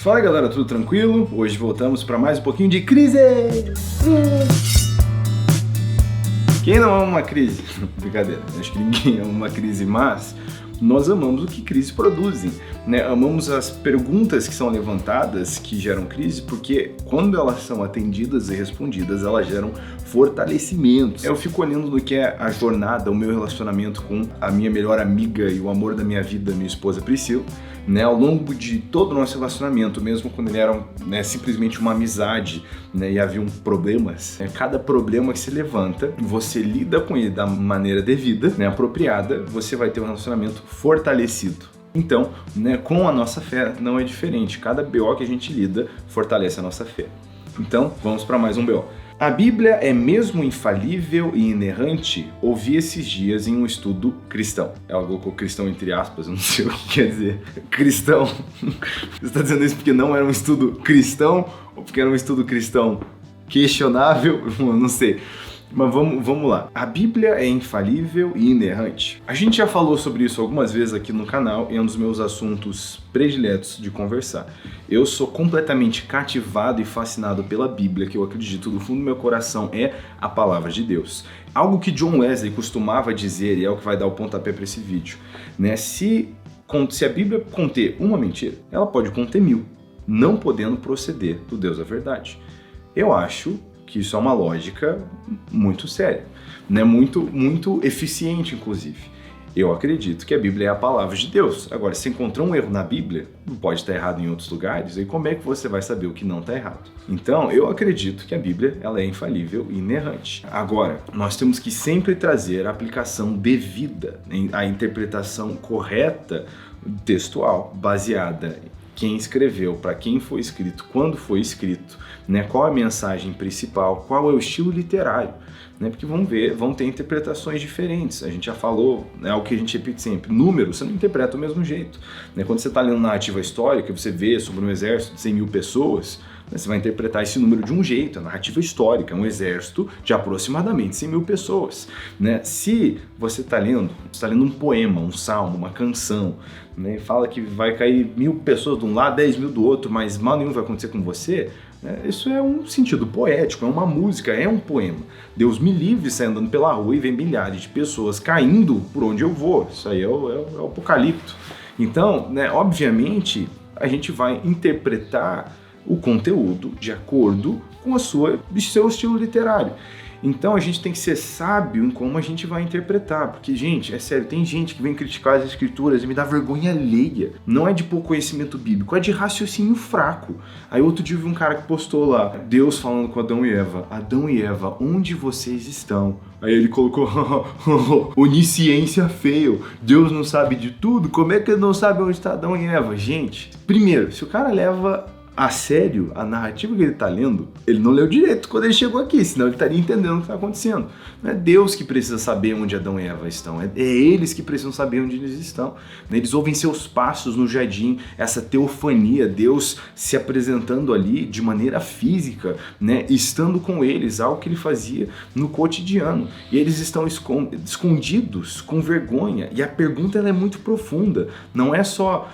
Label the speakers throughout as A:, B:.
A: Fala galera, tudo tranquilo? Hoje voltamos para mais um pouquinho de crise! Quem não ama uma crise? Brincadeira, acho que ninguém ama uma crise, mas nós amamos o que crises produzem, né? Amamos as perguntas que são levantadas, que geram crise, porque quando elas são atendidas e respondidas, elas geram fortalecimento. Eu fico olhando no que é a jornada, o meu relacionamento com a minha melhor amiga e o amor da minha vida, minha esposa Priscila, né? Ao longo de todo o nosso relacionamento, mesmo quando ele era simplesmente uma amizade, né? E haviam problemas, cada problema que se levanta, você lida com ele da maneira devida, né? Apropriada, você vai ter um relacionamento fortalecido. Então, com a nossa fé não é diferente. Cada BO que a gente lida fortalece a nossa fé. Então, vamos para mais um BO. A Bíblia é mesmo infalível e inerrante? Ouvi esses dias em um estudo cristão. Ela colocou cristão entre aspas, eu não sei o que quer dizer. Cristão. Você está dizendo isso porque não era um estudo cristão? Ou porque era um estudo cristão questionável? Eu não sei. Mas vamos lá. A Bíblia é infalível e inerrante? A gente já falou sobre isso algumas vezes aqui no canal e é um dos meus assuntos prediletos de conversar. Eu sou completamente cativado e fascinado pela Bíblia, que eu acredito do fundo do meu coração é a palavra de Deus. Algo que John Wesley costumava dizer, e é o que vai dar o pontapé para esse vídeo, né? Se a Bíblia conter uma mentira, ela pode conter 1000, não podendo proceder do Deus da verdade. Eu acho que isso é uma lógica muito séria, né? Muito eficiente, inclusive. Eu acredito que a Bíblia é a palavra de Deus. Agora, se encontrou um erro na Bíblia, pode estar errado em outros lugares, e como é que você vai saber o que não está errado? Então, eu acredito que a Bíblia ela é infalível e inerrante. Agora, nós temos que sempre trazer a aplicação devida, a interpretação correta textual, baseada em quem escreveu, para quem foi escrito, quando foi escrito, né? Qual a mensagem principal, qual é o estilo literário, né? Porque vão ter interpretações diferentes. A gente já falou, o que a gente repete sempre, número você não interpreta do mesmo jeito, né? Quando você está lendo narrativa histórica, você vê sobre um exército de 100 mil pessoas, né? Você vai interpretar esse número de um jeito, a narrativa histórica é um exército de aproximadamente 100 mil pessoas, né? Se você está lendo um poema, um salmo, uma canção, né? Fala que vai cair 1000 pessoas de um lado, 10 mil do outro, mas mal nenhum vai acontecer com você, isso é um sentido poético, é uma música, é um poema. Deus me livre sair andando pela rua e vem milhares de pessoas caindo por onde eu vou. Isso aí é o apocalipto. Então, obviamente, a gente vai interpretar o conteúdo de acordo com o seu estilo literário. Então a gente tem que ser sábio em como a gente vai interpretar, porque, gente, é sério, tem gente que vem criticar as escrituras e me dá vergonha alheia. Não é de pouco conhecimento bíblico, é de raciocínio fraco. Aí outro dia eu vi um cara que postou lá, Deus falando com Adão e Eva, Adão e Eva, onde vocês estão? Aí ele colocou, onisciência fail, Deus não sabe de tudo, como é que ele não sabe onde está Adão e Eva? Gente, primeiro, se o cara leva a sério a narrativa que ele está lendo, ele não leu direito quando ele chegou aqui, senão ele estaria entendendo o que está acontecendo. Não é Deus que precisa saber onde Adão e Eva estão, é eles que precisam saber onde eles estão. Eles ouvem seus passos no jardim, essa teofania, Deus se apresentando ali de maneira física, estando com eles, algo que ele fazia no cotidiano. E eles estão escondidos, com vergonha. E a pergunta ela é muito profunda, não é só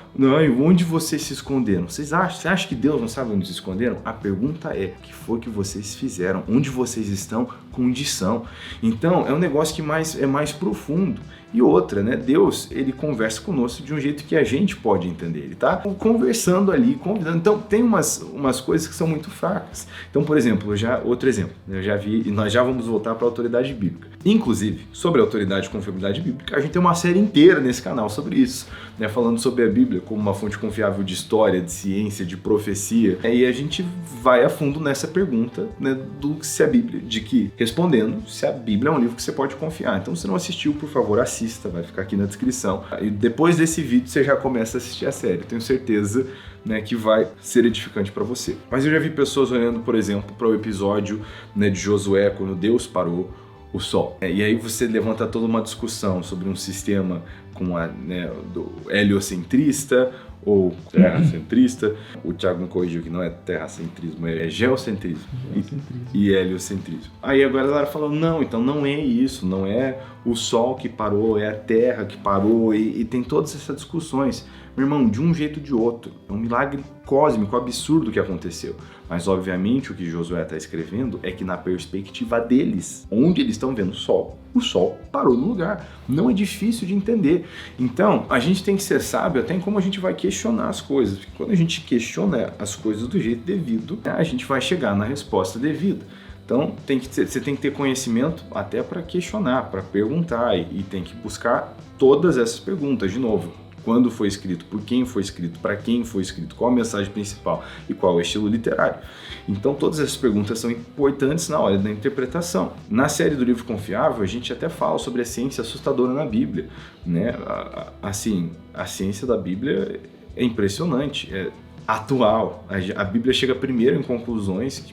A: onde vocês se esconderam. Você acha que Deus não sabe onde se esconderam? A pergunta é, o que foi que vocês fizeram? Onde vocês estão? Condição. Então, é um negócio que é mais profundo. E outra, Deus, ele conversa conosco de um jeito que a gente pode entender. Ele tá conversando ali, convidando. Então, tem umas coisas que são muito fracas. Então, por exemplo, outro exemplo, eu já vi, e nós já vamos voltar para a autoridade bíblica. Inclusive, sobre a autoridade e confiabilidade bíblica, a gente tem uma série inteira nesse canal sobre isso, falando sobre a Bíblia como uma fonte confiável de história, de ciência, de profecia. E a gente vai a fundo nessa pergunta, respondendo se a Bíblia é um livro que você pode confiar. Então, se não assistiu, por favor, assista, vai ficar aqui na descrição. E depois desse vídeo, você já começa a assistir a série. Tenho certeza que vai ser edificante para você. Mas eu já vi pessoas olhando, por exemplo, para o episódio de Josué, quando Deus parou o Sol. E aí você levanta toda uma discussão sobre um sistema com do heliocentrista ou terracentrista. O Thiago me corrigiu que não é terracentrismo, é geocentrismo e heliocentrismo. Aí agora a galera falando, não, então não é isso, não é o Sol que parou, é a Terra que parou, e tem todas essas discussões. Meu irmão, de um jeito ou de outro. É um milagre cósmico, absurdo que aconteceu. Mas, obviamente, o que Josué está escrevendo é que na perspectiva deles, onde eles estão vendo o sol parou no lugar. Não é difícil de entender. Então, a gente tem que ser sábio até em como a gente vai questionar as coisas. Porque quando a gente questiona as coisas do jeito devido, a gente vai chegar na resposta devida. Então, você tem que ter conhecimento até para questionar, para perguntar e tem que buscar todas essas perguntas. De novo, quando foi escrito, por quem foi escrito, para quem foi escrito, qual a mensagem principal e qual é o estilo literário. Então, todas essas perguntas são importantes na hora da interpretação. Na série do Livro Confiável, a gente até fala sobre a ciência assustadora na Bíblia, né? Assim, a ciência da Bíblia é impressionante, é atual. A Bíblia chega primeiro em conclusões que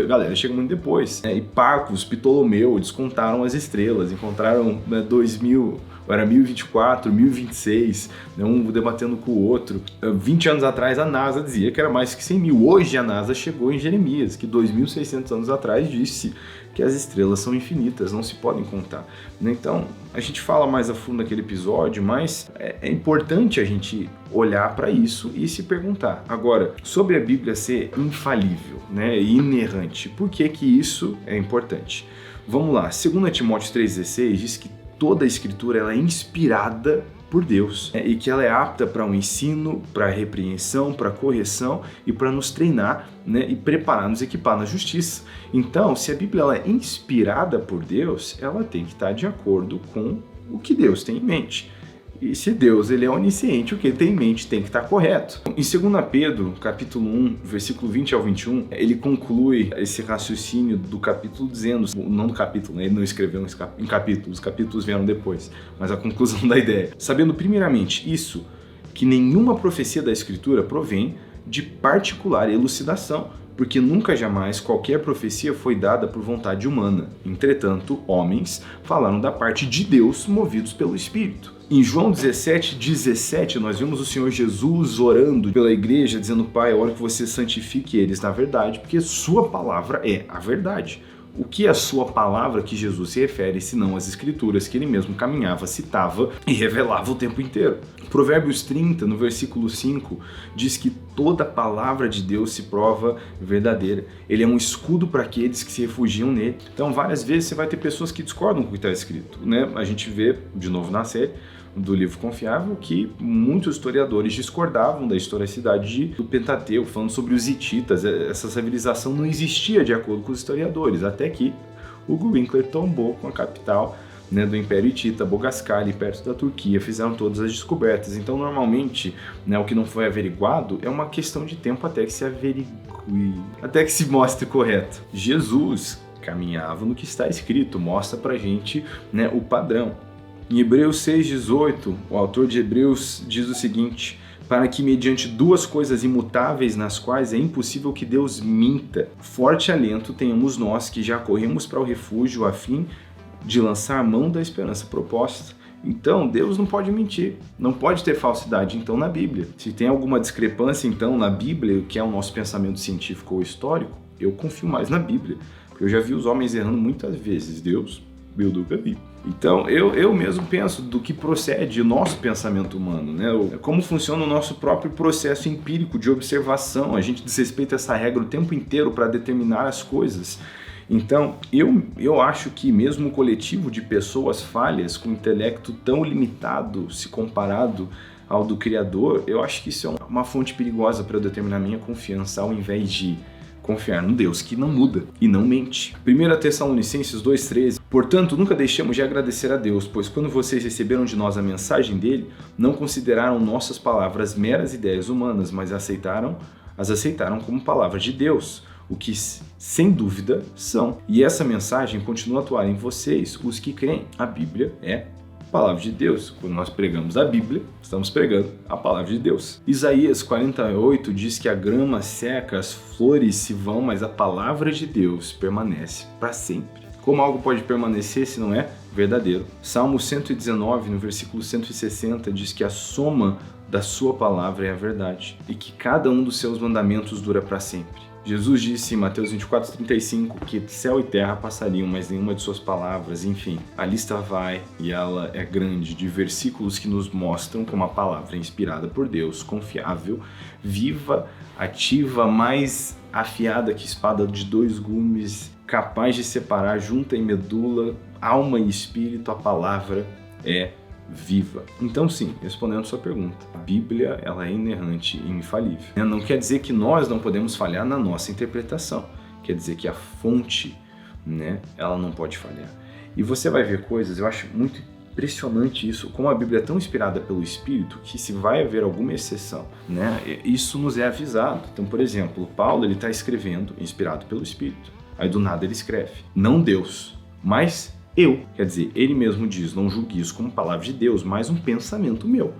A: galera chega muito depois. Hipparcos, Ptolomeu, eles contaram as estrelas, encontraram 2000, era 1024, 1026, um debatendo com o outro. 20 anos atrás a NASA dizia que era mais que 100 mil. Hoje a NASA chegou em Jeremias, que 2.600 anos atrás disse que as estrelas são infinitas, não se podem contar. Então, a gente fala mais a fundo naquele episódio, mas é importante a gente olhar para isso e se perguntar. Agora, sobre a Bíblia ser infalível, e inerrante, por que isso é importante? Vamos lá, 2 Timóteo 3,16 diz que toda a Escritura ela é inspirada por Deus, e que ela é apta para um ensino, para repreensão, para correção e para nos treinar, e preparar, nos equipar na justiça. Então, se a Bíblia ela é inspirada por Deus, ela tem que estar de acordo com o que Deus tem em mente. E se Deus ele é onisciente, o que ele tem em mente tem que estar correto. Em 2 Pedro, capítulo 1, versículo 20 ao 21, ele conclui esse raciocínio do capítulo dizendo, não do capítulo, ele não escreveu em capítulos, os capítulos vieram depois, mas a conclusão da ideia. Sabendo primeiramente isso, que nenhuma profecia da Escritura provém de particular elucidação, porque nunca jamais qualquer profecia foi dada por vontade humana. Entretanto, homens falaram da parte de Deus movidos pelo Espírito. Em João 17:17, nós vemos o Senhor Jesus orando pela igreja, dizendo: Pai, eu oro que você santifique eles na verdade, porque sua palavra é a verdade. O que é a sua palavra que Jesus se refere, senão as escrituras que ele mesmo caminhava, citava e revelava o tempo inteiro? Provérbios 30, no versículo 5, diz que toda palavra de Deus se prova verdadeira. Ele é um escudo para aqueles que se refugiam nele. Então, várias vezes você vai ter pessoas que discordam com o que está escrito, A gente vê, de novo na série do Livro Confiável, que muitos historiadores discordavam da historicidade do Pentateuco, falando sobre os hititas. Essa civilização não existia de acordo com os historiadores, até que Hugo Winkler tombou com a capital do Império Hitita, Bogascali, perto da Turquia, fizeram todas as descobertas. Então, normalmente, o que não foi averiguado é uma questão de tempo até que se averigue, até que se mostre correto. Jesus caminhava no que está escrito, mostra pra gente o padrão. Em Hebreus 6,18, o autor de Hebreus diz o seguinte: para que mediante duas coisas imutáveis nas quais é impossível que Deus minta, forte alento tenhamos nós que já corremos para o refúgio a fim de lançar mão da esperança proposta. Então, Deus não pode mentir, não pode ter falsidade, então, na Bíblia. Se tem alguma discrepância, então, na Bíblia, que é o nosso pensamento científico ou histórico, eu confio mais na Bíblia, porque eu já vi os homens errando muitas vezes. Deus, eu nunca vi. Então, eu mesmo penso do que procede o nosso pensamento humano, Como funciona o nosso próprio processo empírico de observação. A gente desrespeita essa regra o tempo inteiro para determinar as coisas. Então, eu acho que mesmo o coletivo de pessoas falhas, com intelecto tão limitado se comparado ao do Criador, eu acho que isso é uma fonte perigosa para eu determinar minha confiança, ao invés de confiar num Deus que não muda e não mente. 1 Tessalonicenses 2,13. Portanto, nunca deixemos de agradecer a Deus, pois quando vocês receberam de nós a mensagem dele, não consideraram nossas palavras meras ideias humanas, mas as aceitaram como palavra de Deus, o que, sem dúvida, são. E essa mensagem continua a atuar em vocês, os que creem. A Bíblia é a palavra de Deus. Quando nós pregamos a Bíblia, estamos pregando a palavra de Deus. Isaías 48 diz que a grama seca, as flores se vão, mas a palavra de Deus permanece para sempre. Como algo pode permanecer se não é verdadeiro? Salmo 119, no versículo 160, diz que a soma da sua palavra é a verdade e que cada um dos seus mandamentos dura para sempre. Jesus disse em Mateus 24:35 que céu e terra passariam, mas nenhuma de suas palavras, enfim. A lista vai e ela é grande de versículos que nos mostram que uma palavra inspirada por Deus, confiável, viva, ativa, mais afiada que espada de 2 gumes, capaz de separar junta e medula, alma e espírito, a palavra é viva. Então sim, respondendo a sua pergunta, a Bíblia ela é inerrante e infalível. Não quer dizer que nós não podemos falhar na nossa interpretação, quer dizer que a fonte, né, ela não pode falhar. E você vai ver coisas, eu acho muito impressionante isso, como a Bíblia é tão inspirada pelo Espírito, que se vai haver alguma exceção, né, isso nos é avisado. Então, por exemplo, Paulo ele está escrevendo, inspirado pelo Espírito, aí do nada ele escreve, não Deus, mas eu, quer dizer, ele mesmo diz, não julgue isso como palavra de Deus, mas um pensamento meu.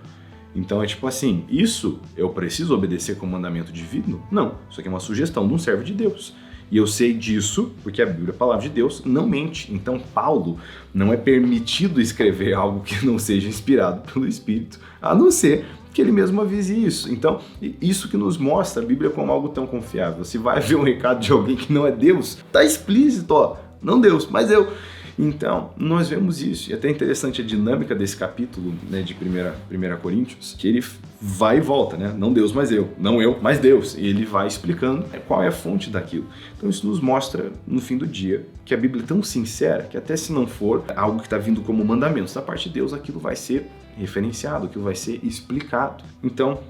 A: Então é tipo assim, isso eu preciso obedecer como mandamento divino? Não, isso aqui é uma sugestão de um servo de Deus. E eu sei disso porque a Bíblia, a palavra de Deus, não mente. Então Paulo não é permitido escrever algo que não seja inspirado pelo Espírito, a não ser que ele mesmo avise isso. Então, isso que nos mostra a Bíblia como algo tão confiável. Se vai haver um recado de alguém que não é Deus, tá explícito, ó, não Deus, mas eu. Então, nós vemos isso, e até interessante a dinâmica desse capítulo, né, de 1 Coríntios, que ele vai e volta, né? Não Deus, mas eu. Não eu, mas Deus. E ele vai explicando qual é a fonte daquilo. Então isso nos mostra, no fim do dia, que a Bíblia é tão sincera, que até se não for algo que está vindo como mandamentos da parte de Deus, aquilo vai ser referenciado, aquilo vai ser explicado. Então,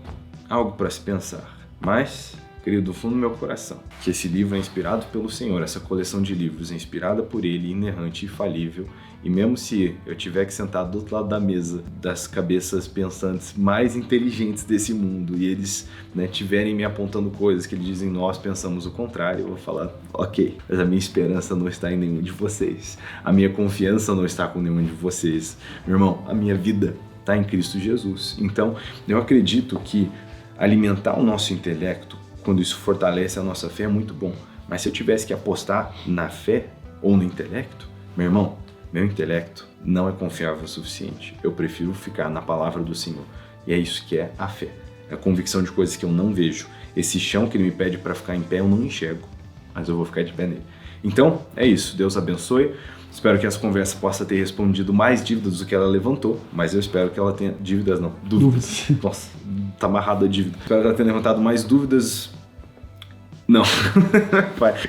A: algo para se pensar. Mas, querido, do fundo do meu coração, que esse livro é inspirado pelo Senhor, essa coleção de livros é inspirada por Ele, inerrante e infalível, e mesmo se eu tiver que sentar do outro lado da mesa das cabeças pensantes mais inteligentes desse mundo e eles, né, tiverem me apontando coisas que eles dizem nós pensamos o contrário, eu vou falar, ok, mas a minha esperança não está em nenhum de vocês, a minha confiança não está com nenhum de vocês, meu irmão, a minha vida está em Cristo Jesus. Então eu acredito que alimentar o nosso intelecto, quando isso fortalece a nossa fé, é muito bom. Mas se eu tivesse que apostar na fé ou no intelecto, meu irmão, meu intelecto não é confiável o suficiente. Eu prefiro ficar na palavra do Senhor. E é isso que é a fé. É a convicção de coisas que eu não vejo. Esse chão que Ele me pede para ficar em pé, eu não enxergo. Mas eu vou ficar de pé nele. Então, é isso. Deus abençoe. Espero que essa conversa possa ter respondido mais dívidas do que ela levantou. Mas eu espero que ela tenha... Dívidas não. Dúvidas. Nossa, tá amarrado a dívida. Espero que ela tenha levantado mais dúvidas... Não,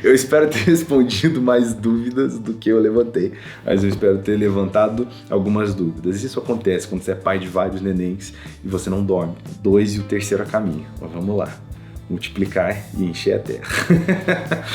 A: eu espero ter respondido mais dúvidas do que eu levantei, mas eu espero ter levantado algumas dúvidas. Isso acontece quando você é pai de vários nenéns e você não dorme. 2 e o terceiro a caminho. Mas vamos lá, multiplicar e encher a terra.